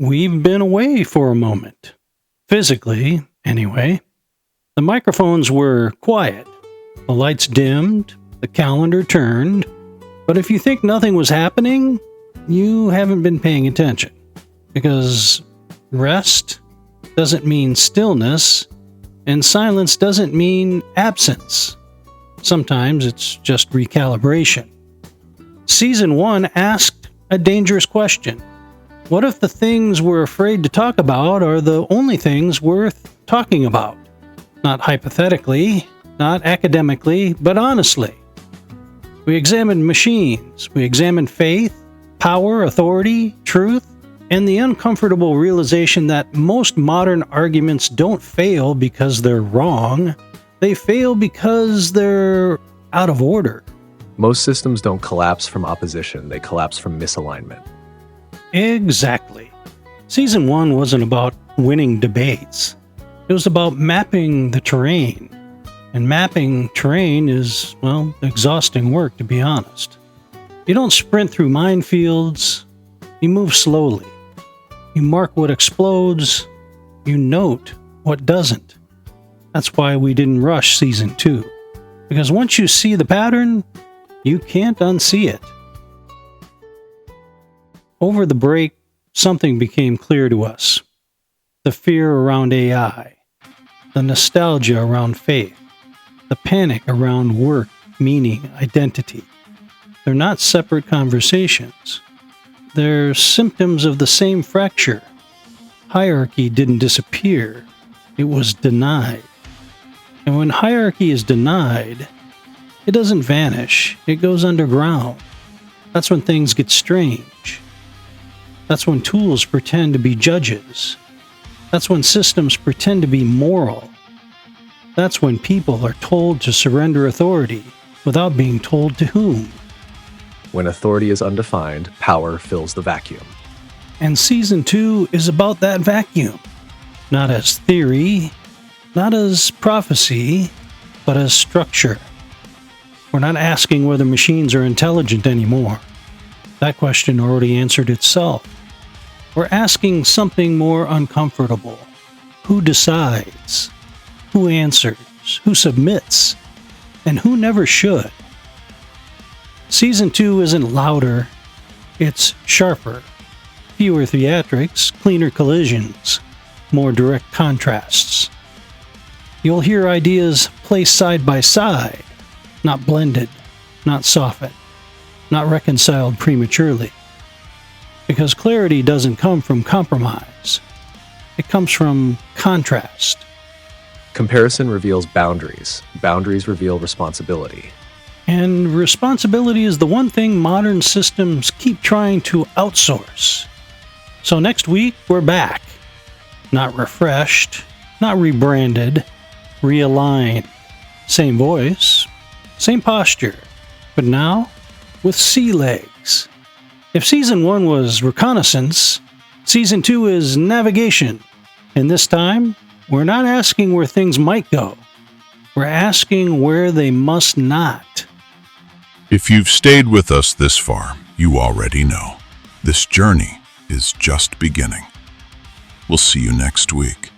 We've been away for a moment. Physically, anyway. The microphones were quiet. The lights dimmed. The calendar turned. But if you think nothing was happening, you haven't been paying attention. Because rest doesn't mean stillness, and silence doesn't mean absence. Sometimes it's just recalibration. Season 1 asked a dangerous question. What if the things we're afraid to talk about are the only things worth talking about? Not hypothetically, not academically, but honestly. We examined machines. We examined faith, power, authority, truth, and the uncomfortable realization that most modern arguments don't fail because they're wrong. They fail because they're out of order. Most systems don't collapse from opposition, they collapse from misalignment. Exactly. Season 1 wasn't about winning debates. It was about mapping the terrain. And mapping terrain is, exhausting work, to be honest. You don't sprint through minefields. You move slowly. You mark what explodes. You note what doesn't. That's why we didn't rush Season 2. Because once you see the pattern, you can't unsee it. Over the break, something became clear to us. The fear around AI. The nostalgia around faith. The panic around work, meaning, identity. They're not separate conversations. They're symptoms of the same fracture. Hierarchy didn't disappear. It was denied. And when hierarchy is denied, it doesn't vanish. It goes underground. That's when things get strange. That's when tools pretend to be judges. That's when systems pretend to be moral. That's when people are told to surrender authority without being told to whom. When authority is undefined, power fills the vacuum. And Season 2 is about that vacuum. Not as theory, not as prophecy, but as structure. We're not asking whether machines are intelligent anymore. That question already answered itself. We're asking something more uncomfortable. Who decides? Who answers? Who submits? And who never should? Season 2 isn't louder, it's sharper. Fewer theatrics, cleaner collisions, more direct contrasts. You'll hear ideas placed side by side, not blended, not softened, not reconciled prematurely. Because clarity doesn't come from compromise. It comes from contrast. Comparison reveals boundaries. Boundaries reveal responsibility. And responsibility is the one thing modern systems keep trying to outsource. So next week, we're back. Not refreshed, not rebranded, realigned. Same voice, same posture, but now with sea legs. If Season 1 was reconnaissance, Season 2 is navigation. And this time, we're not asking where things might go. We're asking where they must not. If you've stayed with us this far, you already know. This journey is just beginning. We'll see you next week.